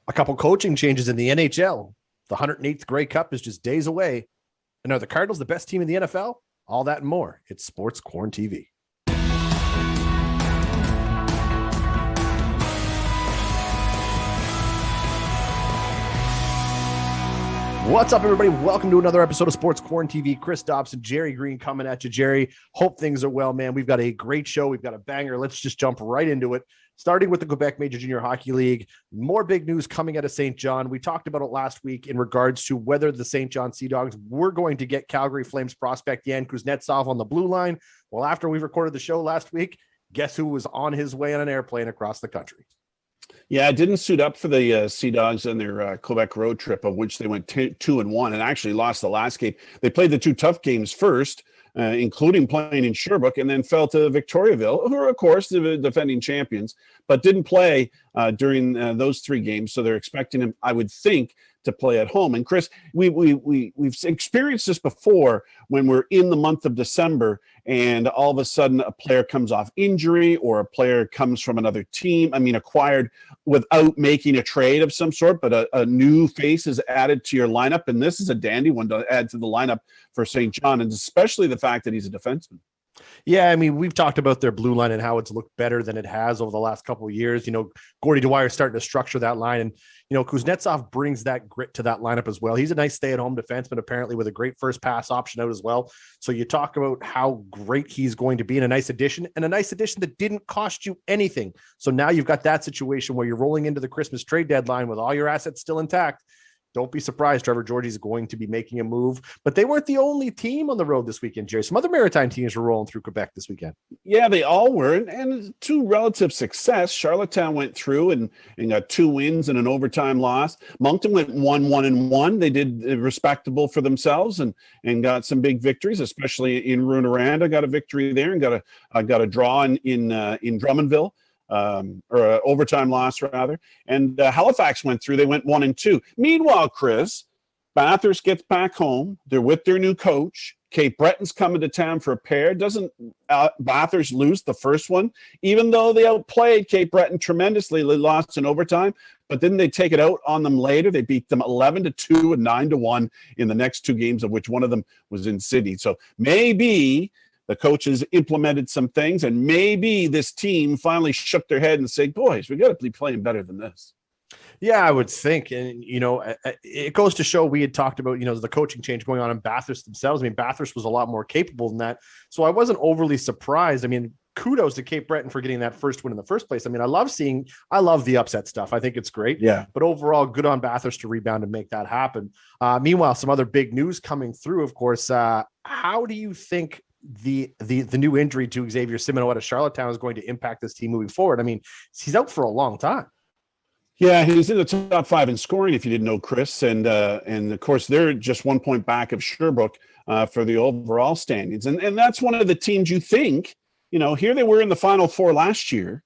A couple coaching changes in the NHL. The 108th Grey Cup is just days away. And are the Cardinals the best team in the NFL? All that and more. It's Sports QuaranTV. What's up, everybody? Welcome to another episode of Sports QuaranTV. Chris Dobson, Gerry Green coming at you. Gerry, hope things are well, man. We've got a great show. We've got a banger. Let's just jump right into it. Starting with the Quebec Major Junior Hockey League. More big news coming out of St. John. We talked about it last week in regards to whether the St. John Sea Dogs were going to get Calgary Flames prospect Yan Kuznetsov on the blue line. Well, after we recorded the show last week, guess who was on his way on an airplane across the country? Yeah, it didn't suit up for the Sea Dogs on their Quebec road trip, of which they went 2-1 and actually lost the last game. They played the two tough games first, including playing in Sherbrooke, and then fell to Victoriaville, who are, of course, the defending champions, but didn't play during those three games. So they're expecting him, I would think, to play at home. And Chris, we've experienced this before when we're in the month of December and all of a sudden a player comes off injury or a player comes from another team, acquired without making a trade of some sort, but a new face is added to your lineup. And this is a dandy one to add to the lineup for St. John, and especially the fact that he's a defenseman. Yeah, we've talked about their blue line and how it's looked better than it has over the last couple of years. Gordy Dwyer starting to structure that line, and Kuznetsov brings that grit to that lineup as well. He's a nice stay-at-home defenseman, apparently, with a great first pass option out as well. So you talk about how great he's going to be, and a nice addition that didn't cost you anything. So now you've got that situation where you're rolling into the Christmas trade deadline with all your assets still intact. Don't be surprised Trevor Georgie's going to be making a move. But they weren't the only team on the road this weekend, Jerry. Some other Maritime teams were rolling through Quebec this weekend. Yeah, they all were. And to relative success, Charlottetown went through and got 2 wins and an overtime loss. Moncton went 1-1-1. They did respectable for themselves and got some big victories, especially in Rouyn-Noranda. Got a victory there and got a draw in Drummondville. Or an overtime loss, rather. And Halifax went through. They went 1-2. Meanwhile, Chris, Bathurst gets back home. They're with their new coach. Cape Breton's coming to town for a pair. Doesn't Bathurst lose the first one? Even though they outplayed Cape Breton tremendously, they lost in overtime. But didn't they take it out on them later? They beat them 11-2 and 9-1 in the next 2 games, of which one of them was in Sydney. So maybe the coaches implemented some things, and maybe this team finally shook their head and said, boys, we got to be playing better than this. Yeah, I would think. And, it goes to show we had talked about, the coaching change going on in Bathurst themselves. Bathurst was a lot more capable than that. So I wasn't overly surprised. Kudos to Cape Breton for getting that first win in the first place. I love the upset stuff. I think it's great. Yeah. But overall, good on Bathurst to rebound and make that happen. Meanwhile, some other big news coming through, of course. How do you think the new injury to Xavier Simoneau out of Charlottetown is going to impact this team moving forward? He's out for a long time. Yeah, he's in the top 5 in scoring, if you didn't know, Chris. And of course, they're just 1 point back of Sherbrooke for the overall standings. And that's one of the teams you think, here they were in the Final Four last year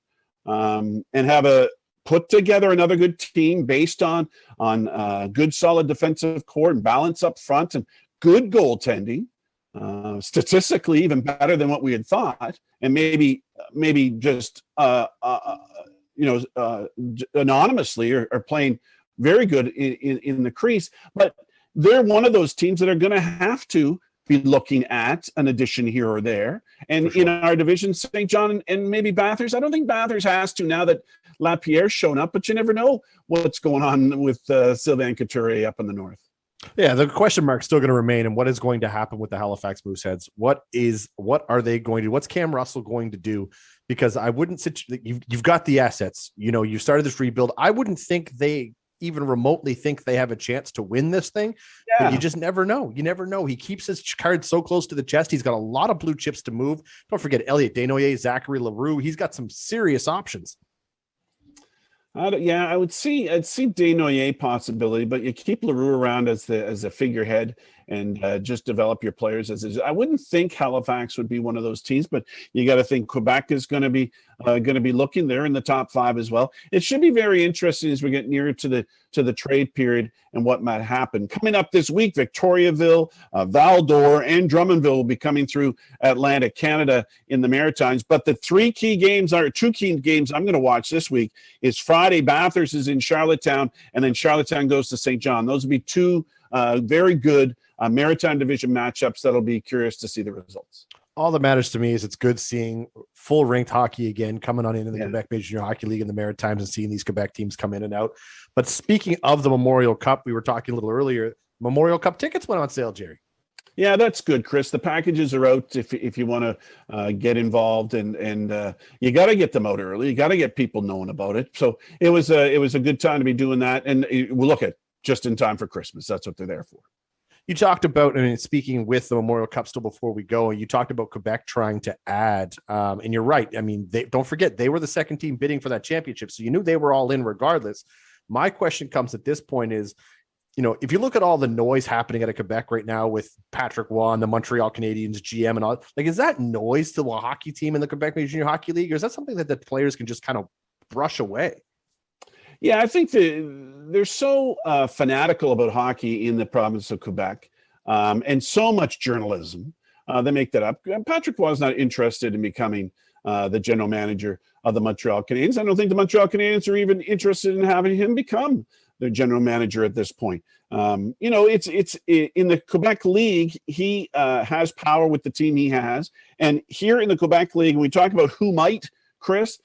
and have put together another good team based on good, solid defensive core and balance up front and good goaltending. Statistically even better than what we had thought, and maybe just anonymously are playing very good in the crease. But they're one of those teams that are going to have to be looking at an addition here or there. And in our division, St. John and maybe Bathurst. I don't think Bathurst has to now that Lapierre's shown up, but you never know what's going on with Sylvain Couturier up in the north. Yeah, the question mark's still going to remain, and what is going to happen with the Halifax Mooseheads? What are they going to do? What's Cam Russell going to do? Because I wouldn't you've got the assets. You started this rebuild. I wouldn't think they even remotely think they have a chance to win this thing. Yeah. But you just never know. You never know. He keeps his cards so close to the chest. He's got a lot of blue chips to move. Don't forget Elliot Desnoyers, Zachary Leroux. He's got some serious options. I'd see Desnoyers possibility, but you keep Leroux around as a figurehead, just develop your players as is. I wouldn't think Halifax would be one of those teams, but you got to think Quebec is going to be looking there in the top 5 as well. It should be very interesting as we get nearer to the trade period and what might happen. Coming up this week, Victoriaville, Val-d'Or, and Drummondville will be coming through Atlantic Canada in the Maritimes. But the two key games I'm going to watch this week is Friday, Bathurst is in Charlottetown, and then Charlottetown goes to St. John. Those will be two very good Maritime Division matchups that'll be curious to see the results. All that matters to me is it's good seeing full ranked hockey again coming on into the Quebec Major Junior Hockey League in the Maritimes and seeing these Quebec teams come in and out. But speaking of the Memorial Cup, we were talking a little earlier, Memorial Cup tickets went on sale, Jerry. Yeah, that's good, Chris. The packages are out if you want to get involved, and you got to get them out early. You got to get people knowing about it. So it was a good time to be doing that, and we'll look at just in time for Christmas. That's what they're there for. You talked about, speaking with the Memorial Cup still before we go, you talked about Quebec trying to add, and you're right. I mean, don't forget, they were the second team bidding for that championship, so you knew they were all in regardless. My question comes at this point is, if you look at all the noise happening out of Quebec right now with Patrick Waugh and the Montreal Canadiens GM and all, is that noise to a hockey team in the Quebec Major Junior Hockey League, or is that something that the players can just kind of brush away? Yeah, I think they're so fanatical about hockey in the province of Quebec, and so much journalism. They make that up. Patrick Waugh is not interested in becoming the general manager of the Montreal Canadiens. I don't think the Montreal Canadiens are even interested in having him become their general manager at this point. It's in the Quebec League. He has power with the team he has, and here in the Quebec League, when we talk about who might, Chris,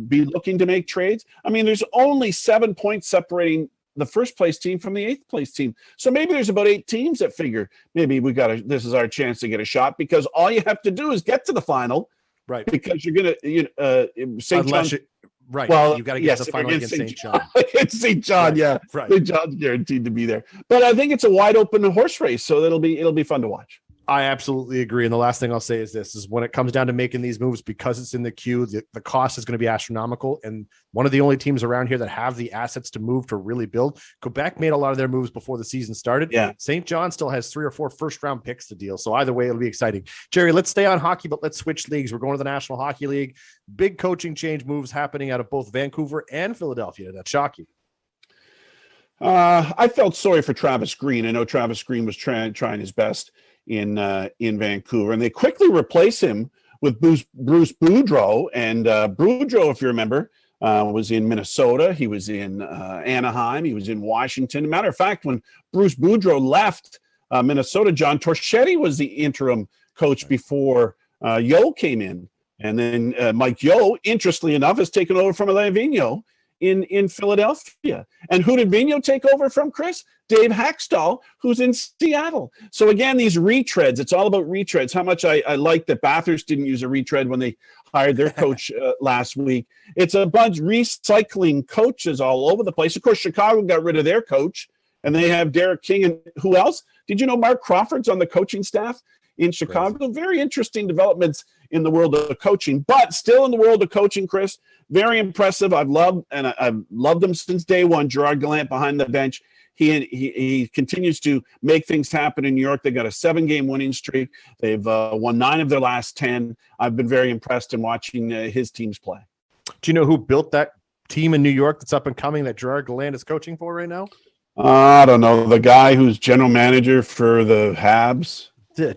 be looking to make trades. I mean, there's only 7 points separating the first place team from the 8th place team. So maybe there's about 8 teams that figure maybe this is our chance to get a shot, because all you have to do is get to the final, right? Because you're going to St. John. Right. Well, you got to get to the final against St. John. It's St. John, right. Yeah. Right. St. John's guaranteed to be there. But I think it's a wide open horse race, so it'll be fun to watch. I absolutely agree. And the last thing I'll say is this, is when it comes down to making these moves, because it's in the queue, the cost is going to be astronomical. And one of the only teams around here that have the assets to move, to really build. Quebec made a lot of their moves before the season started. Yeah. St. John still has 3 or 4 first-round picks to deal. So either way, it'll be exciting. Jerry, let's stay on hockey, but let's switch leagues. We're going to the National Hockey League. Big coaching change moves happening out of both Vancouver and Philadelphia. That's shocking. I felt sorry for Travis Green. I know Travis Green was trying his best in Vancouver, and they quickly replace him with Bruce Boudreau. And Boudreau, if you remember, was in Minnesota. He was in Anaheim. He was in Washington. Matter of fact, when Bruce Boudreau left Minnesota, John Torchetti was the interim coach before Yeo came in. And then Mike Yeo, interestingly enough, has taken over from Alain Vigneault in Philadelphia. And who did Vigneault take over from, Chris? Dave Haxtell, who's in Seattle. So again, these retreads, it's all about retreads. How much I like that Bathurst didn't use a retread when they hired their coach last week. It's a bunch recycling coaches all over the place. Of course, Chicago got rid of their coach, and they have Derek King. And who else? Did you know Mark Crawford's on the coaching staff in Chicago? Right. Very interesting developments in the world of coaching, but still in the world of coaching, Chris, very impressive. I've loved him since day one. Gerard Gallant behind the bench. He continues to make things happen in New York. They got a 7-game winning streak. They've won 9 of their last 10. I've been very impressed in watching his teams play. Do you know who built that team in New York that's up and coming that Gerard Gallant is coaching for right now? I don't know. The guy who's general manager for the Habs.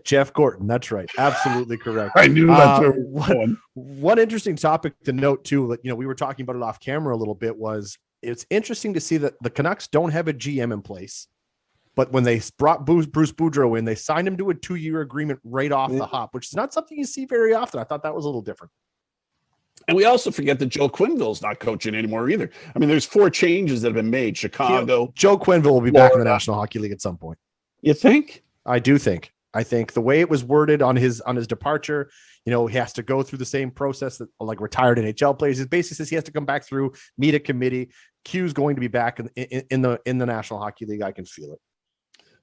Jeff Gorton. That's right. Absolutely correct. I knew that's where we were going. One interesting topic to note too, that we were talking about it off camera a little bit, was it's interesting to see that the Canucks don't have a GM in place, but when they brought Bruce Boudreau in, they signed him to a 2-year agreement right off the hop, which is not something you see very often. I thought that was a little different. And we also forget that Joe Quenneville's not coaching anymore either. I mean, there's 4 changes that have been made. Chicago. Joe Quenneville will be back in the National Hockey League at some point. You think? I do think. I think the way it was worded on his departure, he has to go through the same process that like retired NHL players. It basically says he has to come back through, meet a committee. Q's going to be back in the National Hockey League. I can feel it.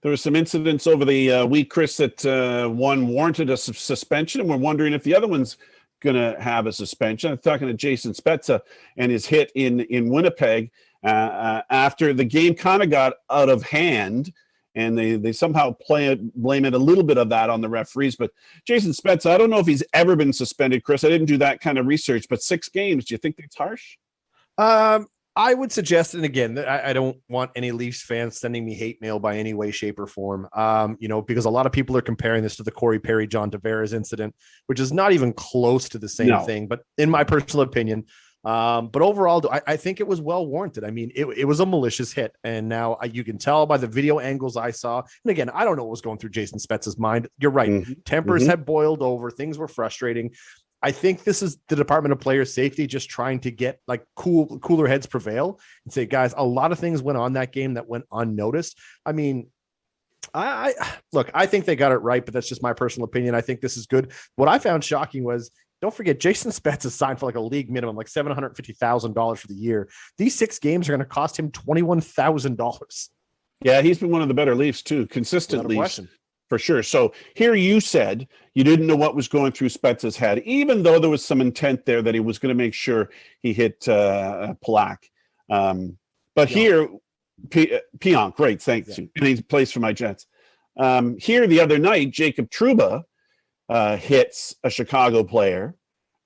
There were some incidents over the week, Chris, that one warranted a suspension, and we're wondering if the other one's going to have a suspension. I'm talking to Jason Spezza and his hit in Winnipeg after the game kind of got out of hand. and they somehow blame it a little bit of that on the referees. But Jason Spezza, I don't know if he's ever been suspended, Chris. I didn't do that kind of research, but 6 games. Do you think that's harsh? I would suggest, and again, I don't want any Leafs fans sending me hate mail by any way, shape, or form. Because a lot of people are comparing this to the Corey Perry, John Tavares incident, which is not even close to the same thing. But in my personal opinion, but overall, I think it was well warranted. I mean, it was a malicious hit, and now you can tell by the video angles I saw. And again, I don't know what was going through Jason Spezza's mind. You're right; tempers had boiled over. Things were frustrating. I think this is the Department of Player Safety just trying to get like cooler heads prevail and say, guys, a lot of things went on that game that went unnoticed. I mean, I think they got it right, but that's just my personal opinion. I think this is good. What I found shocking was, don't forget, Jason Spezza signed for like a league minimum, like $750,000 for the year. These 6 games are going to cost him $21,000. Yeah, he's been one of the better Leafs too, consistently. For sure. So here you said you didn't know what was going through Spezza's head, even though there was some intent there that he was going to make sure he hit Palak. But here, Pionk, great, thanks you. And he plays for my Jets. Here the other night, Jacob Trouba hits a Chicago player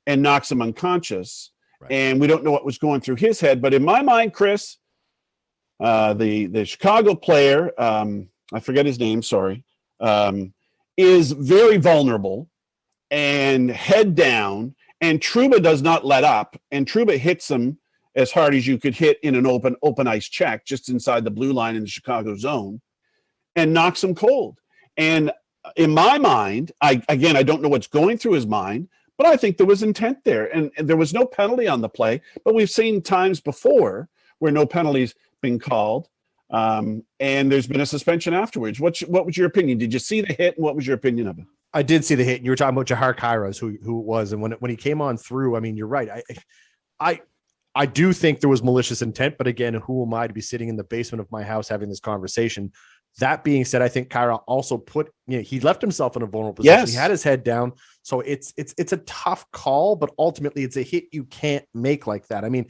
and knocks him unconscious. Right. And we don't know what was going through his head. But in my mind, Chris, the Chicago player, I forget his name, sorry, is very vulnerable and head down, and Trouba does not let up, and Trouba hits him as hard as you could hit in an open ice check just inside the blue line in the Chicago zone, and knocks him cold. And in my mind, I don't know what's going through his mind, but I think there was intent there, and there was no penalty on the play, but we've seen times before where no penalties been called. And there's been a suspension afterwards. What was your opinion? Did you see the hit, and what was your opinion of it? I did see the hit. You were talking about Jahar Kairas, who it was, and when he came on through, I mean, you're right. I do think there was malicious intent, but again, who am I to be sitting in the basement of my house having this conversation? That being said, I think Kaira also he left himself in a vulnerable position. Yes. He had his head down, so it's a tough call, but ultimately it's a hit you can't make like that. I mean,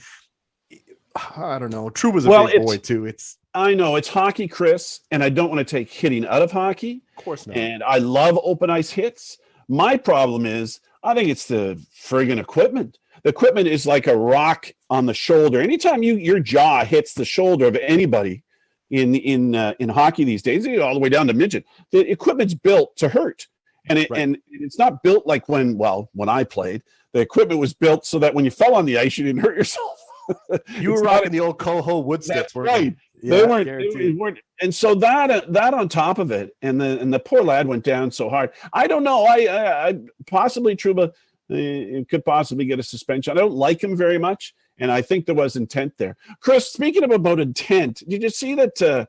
I don't know. Trouba's a big boy too. I know it's hockey, Chris, and I don't want to take hitting out of hockey. Of course not. And I love open ice hits. My problem is I think it's the friggin' equipment. The equipment is like a rock on the shoulder. Anytime your jaw hits the shoulder of anybody in hockey these days, all the way down to midget, the equipment's built to hurt. And and it's not built like when I played. The equipment was built so that when you fell on the ice, you didn't hurt yourself. You were rocking the old Coho wood sticks, weren't right? You? They weren't, and so that on top of it, and the poor lad went down so hard. I don't know. I possibly Trouba could possibly get a suspension. I don't like him very much, and I think there was intent there. Chris, speaking about intent, did you see that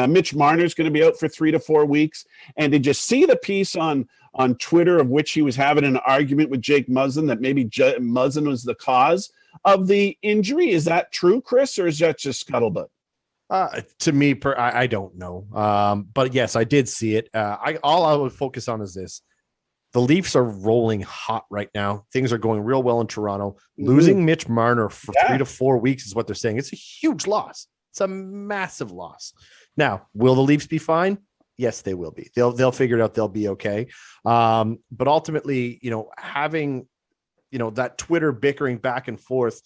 Mitch Marner is going to be out for 3 to 4 weeks? And did you see the piece on Twitter of which he was having an argument with Jake Muzzin that maybe Muzzin was the cause of the injury? Is that true, Chris, or is that just scuttlebutt? To me, I don't know. But yes, I did see it. All I would focus on is this. The Leafs are rolling hot right now. Things are going real well in Toronto. Losing Mitch Marner for 3 to 4 weeks is what they're saying. It's a huge loss. It's a massive loss. Now, will the Leafs be fine? Yes, they will be. They'll figure it out. They'll be okay. But ultimately, having that Twitter bickering back and forth,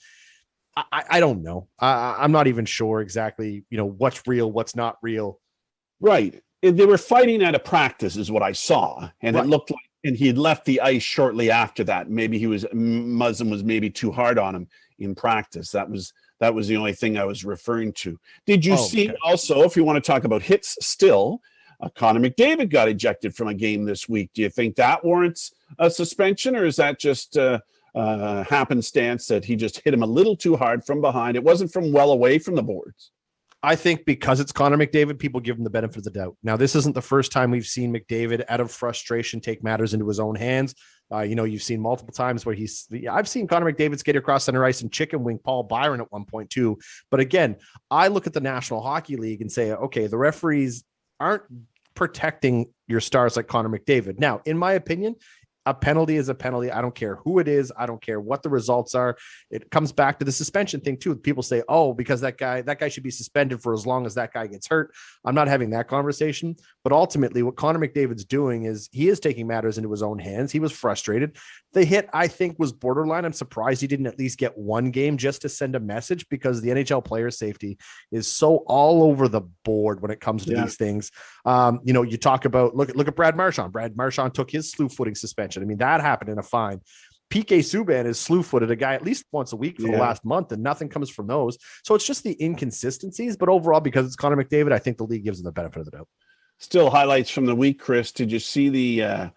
I don't know. I'm not even sure exactly, what's real, what's not real. Right. They were fighting at a practice is what I saw. And it looked like, and he had left the ice shortly after that. Maybe Muzzin was maybe too hard on him in practice. That was the only thing I was referring to. Did you see also, if you want to talk about hits still, Connor McDavid got ejected from a game this week. Do you think that warrants a suspension, or is that just happenstance that he just hit him a little too hard from behind? It wasn't from well away from the boards. I think because it's Connor McDavid, people give him the benefit of the doubt. Now, this isn't the first time we've seen McDavid out of frustration take matters into his own hands. You've seen multiple times where I've seen Connor McDavid skate across center ice and chicken wing Paul Byron at one point too. But again, I look at the National Hockey League and say, okay, the referees aren't protecting your stars like Connor McDavid. Now, in my opinion, A penalty is a penalty. I don't care who it is. I don't care what the results are. It comes back to the suspension thing too. People say, oh, because that guy should be suspended for as long as that guy gets hurt. I'm not having that conversation. But ultimately, what Connor McDavid's doing is he is taking matters into his own hands. He was frustrated. The hit, I think, was borderline. I'm surprised he didn't at least get one game just to send a message, because the NHL player safety is so all over the board when it comes to these things. You talk about, look at Brad Marchand. Brad Marchand took his slew footing suspension. I mean, that happened in a fine. PK Subban is slew-footed a guy at least once a week for the last month, and nothing comes from those. So it's just the inconsistencies. But overall, because it's Connor McDavid, I think the league gives him the benefit of the doubt. Still highlights from the week, Chris. Did you see the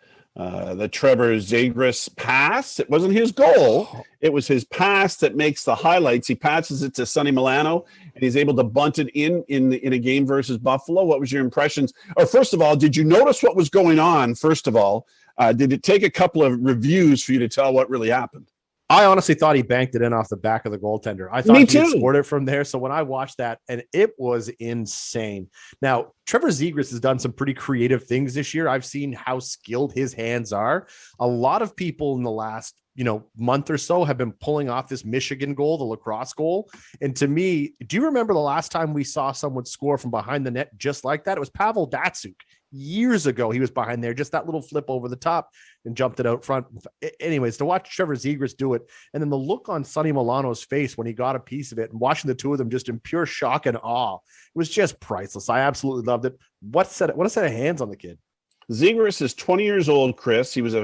Trevor Zegras pass? It wasn't his goal. It was his pass that makes the highlights. He passes it to Sonny Milano, and he's able to bunt it in a game versus Buffalo. What was your impressions? Or first of all, did you notice what was going on? First of all, did it take a couple of reviews for you to tell what really happened? I honestly thought he banked it in off the back of the goaltender. I thought he had scored it from there. So when I watched that, and it was insane. Now, Trevor Zegras has done some pretty creative things this year. I've seen how skilled his hands are. A lot of people in the last month or so have been pulling off this Michigan goal, the lacrosse goal. And to me, do you remember the last time we saw someone score from behind the net just like that? It was Pavel Datsyuk. Years ago, he was behind there, just that little flip over the top and jumped it out front. Anyways, to watch Trevor Zegras do it, and then the look on Sonny Milano's face when he got a piece of it, and watching the two of them just in pure shock and awe, it was just priceless. I absolutely loved it. What a set of hands on the kid. Zegras is 20 years old, Chris. He's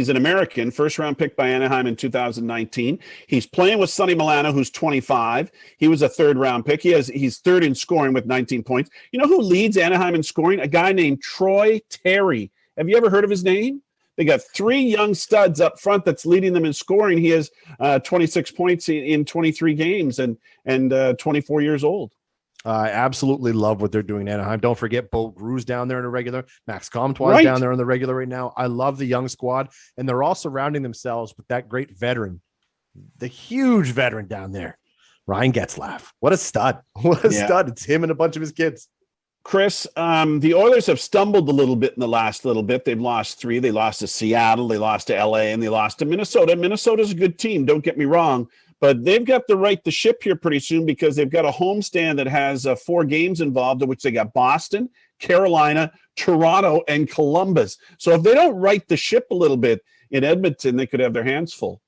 an American, first-round pick by Anaheim in 2019. He's playing with Sonny Milano, who's 25. He was a third-round pick. He's third in scoring with 19 points. You know who leads Anaheim in scoring? A guy named Troy Terry. Have you ever heard of his name? They got three young studs up front that's leading them in scoring. He has 26 points in 23 games and 24 years old. I absolutely love what they're doing in Anaheim. Don't forget Bo Gru's down there in a regular. Max Comtois down there in the regular right now. I love the young squad, and they're all surrounding themselves with that great veteran, the huge veteran down there, Ryan Getzlaf. What a stud. What a stud. It's him and a bunch of his kids. Chris, the Oilers have stumbled a little bit in the last little bit. They've lost 3. They lost to Seattle, they lost to LA, and they lost to Minnesota. Minnesota's a good team, don't get me wrong. But they've got to right the ship here pretty soon, because they've got a homestand that has 4 games involved, in which they got Boston, Carolina, Toronto, and Columbus. So if they don't right the ship a little bit in Edmonton, they could have their hands full.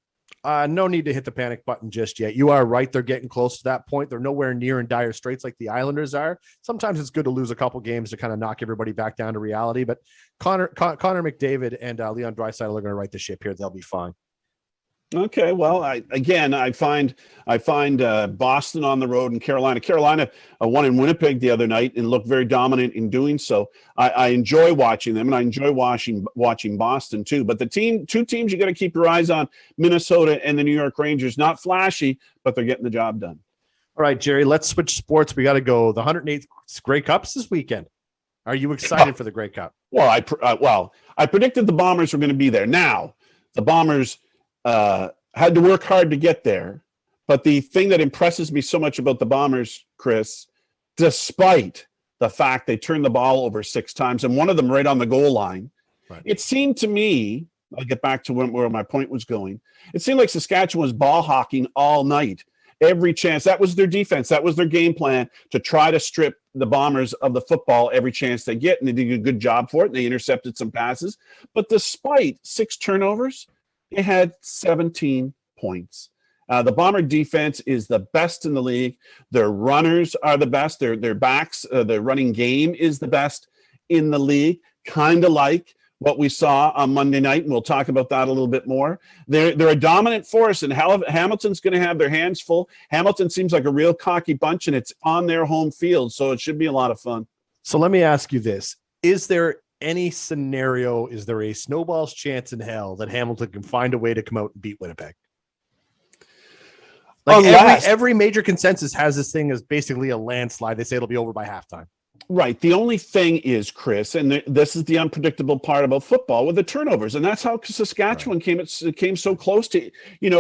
No need to hit the panic button just yet. You are right. They're getting close to that point. They're nowhere near in dire straits like the Islanders are. Sometimes it's good to lose a couple games to kind of knock everybody back down to reality. But Connor McDavid and Leon Draisaitl are going to right the ship here. They'll be fine. Okay, well, I find Boston on the road and Carolina won in Winnipeg the other night and looked very dominant in doing so. I enjoy watching them, and I enjoy watching Boston too. But the two teams you got to keep your eyes on: Minnesota and the New York Rangers. Not flashy, but they're getting the job done. All right, Jerry, let's switch sports. We got to go. The 108th Grey Cup's this weekend. Are you excited for the Grey Cup? Well, I predicted the Bombers were going to be there. Now, the Bombers had to work hard to get there. But the thing that impresses me so much about the Bombers, Chris, despite the fact they turned the ball over 6 times, and one of them right on the goal line, it seemed to me, I'll get back to where my point was going, it seemed like Saskatchewan was ball hawking all night. Every chance. That was their defense. That was their game plan, to try to strip the Bombers of the football every chance they get. And they did a good job for it. And they intercepted some passes. But despite 6 turnovers, they had 17 points. The Bomber defense is the best in the league. Their runners are the best. Their backs, their running game is the best in the league, kind of like what we saw on Monday night, and we'll talk about that a little bit more. They're a dominant force, and Hamilton's going to have their hands full. Hamilton seems like a real cocky bunch, and it's on their home field, so it should be a lot of fun. So let me ask you this. Is there any scenario, is there a snowball's chance in hell that Hamilton can find a way to come out and beat Winnipeg? Like every major consensus has this thing as basically a landslide. They say it'll be over by halftime. Right. The only thing is, Chris, and this is the unpredictable part about football, with the turnovers, and that's how Saskatchewan came so close to,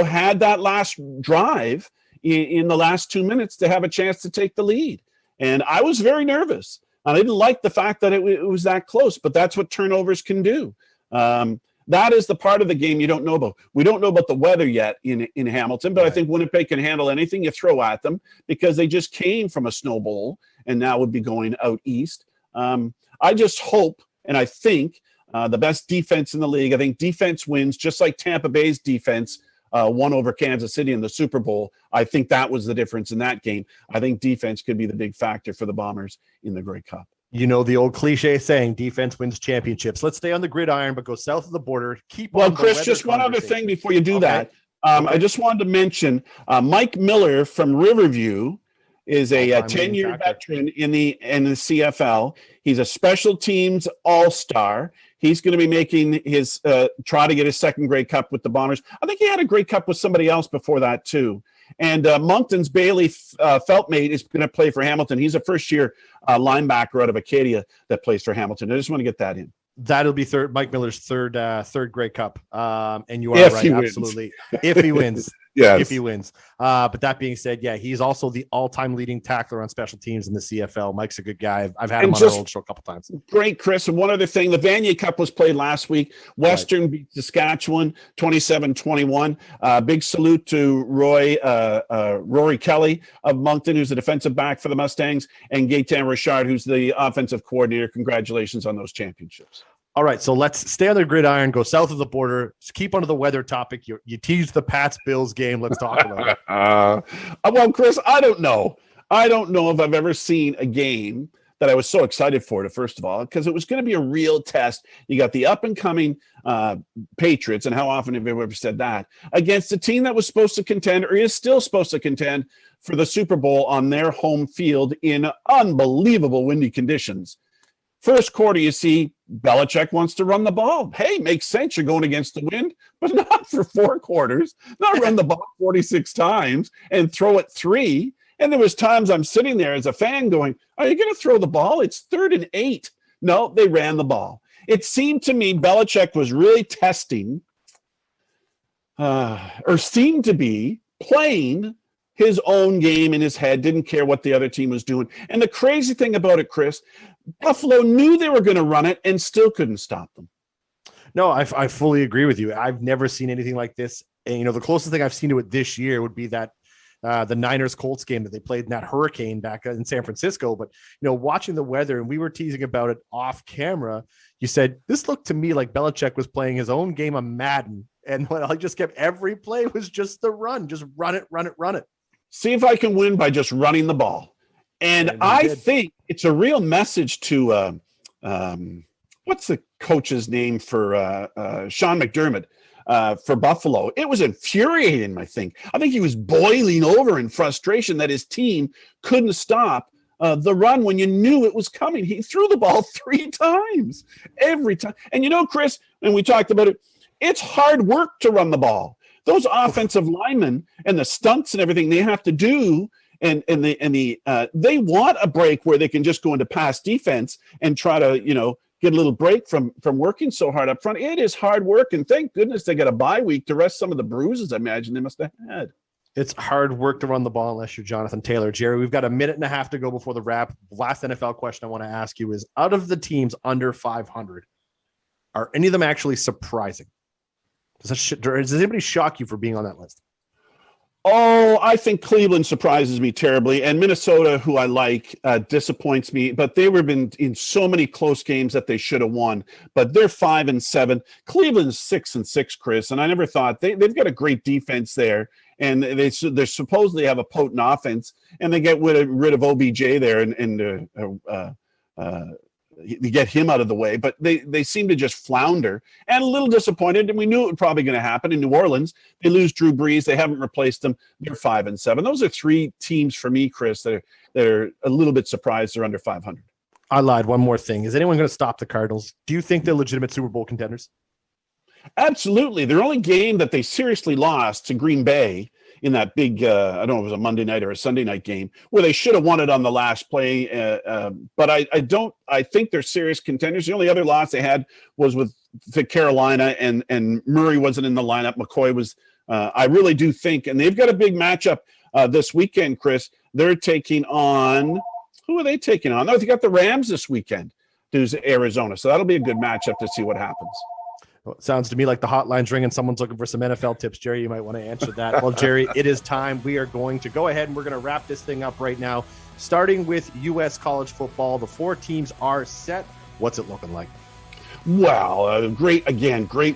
had that last drive in the last 2 minutes to have a chance to take the lead. And I was very nervous. I didn't like the fact that it was that close, but that's what turnovers can do. That is the part of the game you don't know about. We don't know about the weather yet in Hamilton, but I think Winnipeg can handle anything you throw at them because they just came from a snow bowl and now would be going out east. I just hope, and I think the best defense in the league, I think defense wins, just like Tampa Bay's defense won over Kansas City in the Super Bowl. I think that was the difference in that game. I think defense could be the big factor for the Bombers in the Grey Cup. You know, the old cliche saying, defense wins championships. Let's stay on the gridiron, but go south of the border. Well, Chris, just one other thing before you do that. I just wanted to mention Mike Miller from Riverview is a 10-year veteran in the CFL. He's a special teams all-star. He's going to be making his try to get his second Grey Cup with the Bombers. I think he had a Grey Cup with somebody else before that too. And Moncton's Bailey Feltmate is going to play for Hamilton. He's a first-year linebacker out of Acadia that plays for Hamilton. I just want to get that in. That'll be Mike Miller's third Grey Cup. And you are right, absolutely. If he wins. Yes. If he wins. But that being said, yeah, he's also the all-time leading tackler on special teams in the CFL. Mike's a good guy. I've had him on our old show a couple times. Great, Chris. And one other thing, the Vanier Cup was played last week. Western beat Saskatchewan 27-21. Big salute to Rory Kelly of Moncton, who's the defensive back for the Mustangs, and Gaetan Richard, who's the offensive coordinator. Congratulations on those championships. All right, so let's stay on the gridiron, go south of the border, just keep under the weather topic. You teased the Pats-Bills game. Let's talk about it. Well, Chris, I don't know. I don't know if I've ever seen a game that I was so excited for it, first of all, because it was going to be a real test. You got the up-and-coming Patriots, and how often have you ever said that, against a team that was supposed to contend, or is still supposed to contend, for the Super Bowl on their home field in unbelievable windy conditions. First quarter, you see Belichick wants to run the ball. Hey, makes sense. You're going against the wind, but not for 4 quarters. Not run the ball 46 times and throw it 3. And there was times I'm sitting there as a fan going, are you going to throw the ball? It's 3rd and 8. No, they ran the ball. It seemed to me Belichick was really testing or seemed to be playing his own game in his head, didn't care what the other team was doing. And the crazy thing about it, Chris, Buffalo knew they were going to run it and still couldn't stop them. No, I fully agree with you. I've never seen anything like this. And, you know, the closest thing I've seen to it this year would be that the Niners-Colts game that they played in that hurricane back in San Francisco. But, you know, watching the weather, and we were teasing about it off camera, you said, this looked to me like Belichick was playing his own game of Madden. And what I just kept, every play was just the run. Just run it, run it, run it. See if I can win by just running the ball. And I think it's a real message to what's the coach's name for Sean McDermott for Buffalo. It was infuriating, I think. I think he was boiling over in frustration that his team couldn't stop the run when you knew it was coming. He threw the ball 3 times, every time. And you know, Chris, and we talked about it, it's hard work to run the ball. Those offensive linemen and the stunts and everything they have to do, and they want a break where they can just go into pass defense and try to, you know, get a little break from working so hard up front. It is hard work, and thank goodness they got a bye week to rest some of the bruises I imagine they must have had. It's hard work to run the ball unless you're Jonathan Taylor. Jerry, we've got a minute and a half to go before the wrap. Last NFL question I want to ask you is, out of the teams under 500, are any of them actually surprising? Does anybody shock you for being on that list? Oh, I think Cleveland surprises me terribly, and Minnesota, who I like, disappoints me. But they were been in so many close games that they should have won. But they're 5-7. Cleveland's 6-6, Chris, and I never thought they've got a great defense there, and they supposedly have a potent offense, and they get rid of OBJ there and you get him out of the way, but they seem to just flounder and a little disappointed. And we knew it was probably going to happen in New Orleans. They lose Drew Brees. They haven't replaced him. They're 5-7. Those are 3 teams for me, Chris, that are a little bit surprised they're under 500. I lied. One more thing. Is anyone going to stop the Cardinals? Do you think they're legitimate Super Bowl contenders? Absolutely. Their only game that they seriously lost to Green Bay in that big, I don't know if it was a Monday night or a Sunday night game, where they should have won it on the last play. But I think they're serious contenders. The only other loss they had was to Carolina, and Murray wasn't in the lineup. McCoy was. I really do think, and they've got a big matchup this weekend, Chris. They're taking on, who are they taking on? No, they got the Rams this weekend. There's Arizona. So that'll be a good matchup to see what happens. Well, it sounds to me like the hotline's ringing. Someone's looking for some NFL tips. Jerry, you might want to answer that. Well, Jerry, it is time. We are going to go ahead and we're going to wrap this thing up right now, starting with U.S. college football. The 4 teams are set. What's it looking like? Well, great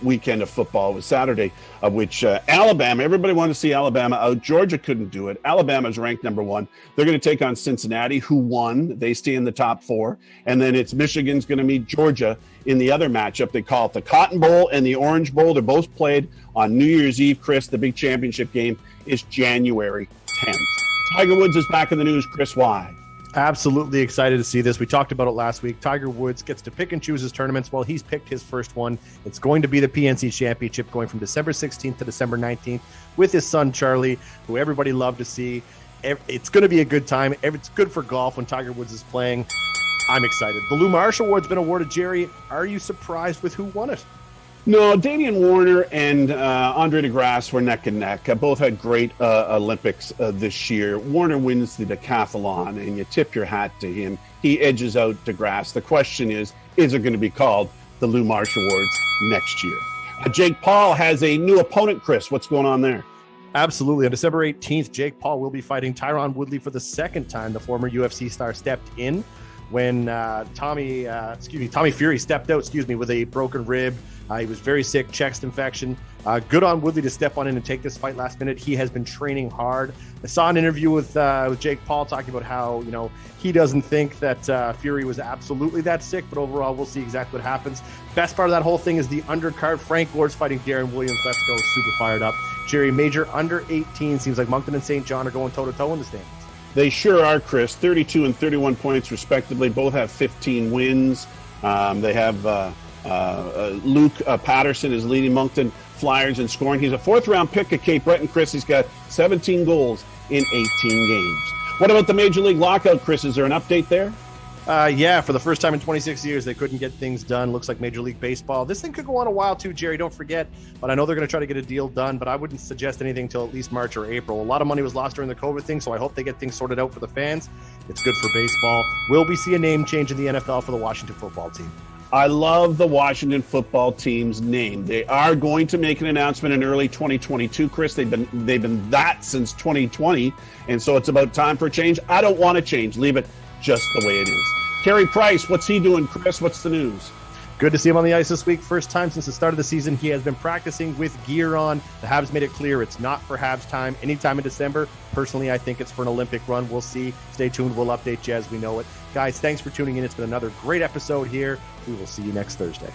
weekend of football. It was Saturday, of which Alabama, everybody wanted to see Alabama out. Georgia couldn't do it. Alabama's ranked number 1. They're going to take on Cincinnati, who won. They stay in the top 4. And then it's Michigan's going to meet Georgia in the other matchup. They call it the Cotton Bowl and the Orange Bowl. They're both played on New Year's Eve, Chris. The big championship game is January 10th. Tiger Woods is back in the news. Chris, why? Absolutely excited to see this. We talked about it last week. Tiger Woods gets to pick and choose his tournaments. Well, he's picked his first one. It's going to be the PNC Championship, going from December 16th to December 19th with his son, Charlie, who everybody loved to see. It's going to be a good time. It's good for golf when Tiger Woods is playing. I'm excited. The Lou Marsh Award's been awarded. Jerry, are you surprised with who won it? No, Damian Warner and Andre DeGrasse were neck and neck. Both had great Olympics this year. Warner wins the decathlon, and you tip your hat to him. He edges out DeGrasse. The question is it going to be called the Lou Marsh Awards next year? Jake Paul has a new opponent, Chris. What's going on there? Absolutely. On December 18th, Jake Paul will be fighting Tyron Woodley for the second time. The former UFC star stepped in when Tommy Fury stepped out, with a broken rib. He was very sick, chest infection. Good on Woodley to step on in and take this fight last minute. He has been training hard. I saw an interview with Jake Paul talking about how, he doesn't think that Fury was absolutely that sick, but overall we'll see exactly what happens. Best part of that whole thing is the undercard. Frank Gore's fighting Darren Williams. Let's go. Super fired up. Jerry, major under 18. Seems like Moncton and St. John are going toe-to-toe in the standings. They sure are, Chris. 32 and 31 points, respectively. Both have 15 wins. They have Luke Patterson is leading Moncton Flyers in scoring. He's a 4th-round pick at Cape Breton, Chris. He's got 17 goals in 18 games. What about the Major League lockout, Chris? Is there an update there? Yeah, for the first time in 26 years, they couldn't get things done. Looks like Major League Baseball. This thing could go on a while too, Jerry. Don't forget. But I know they're going to try to get a deal done, but I wouldn't suggest anything till at least March or April. A lot of money was lost during the COVID thing, so I hope they get things sorted out for the fans. It's good for baseball. Will we see a name change in the NFL for the Washington football team? I love the Washington football team's name. They are going to make an announcement in early 2022, Chris. They've been that since 2020, and so it's about time for a change. I don't want to change. Leave it just the way it is. Carey Price, what's he doing, Chris? What's the news? Good to see him on the ice this week. First time since the start of the season. He has been practicing with gear on. The Habs made it clear it's not for Habs time anytime in December. Personally, I think it's for an Olympic run. We'll see. Stay tuned. We'll update you as we know it. Guys, thanks for tuning in. It's been another great episode here. We will see you next Thursday.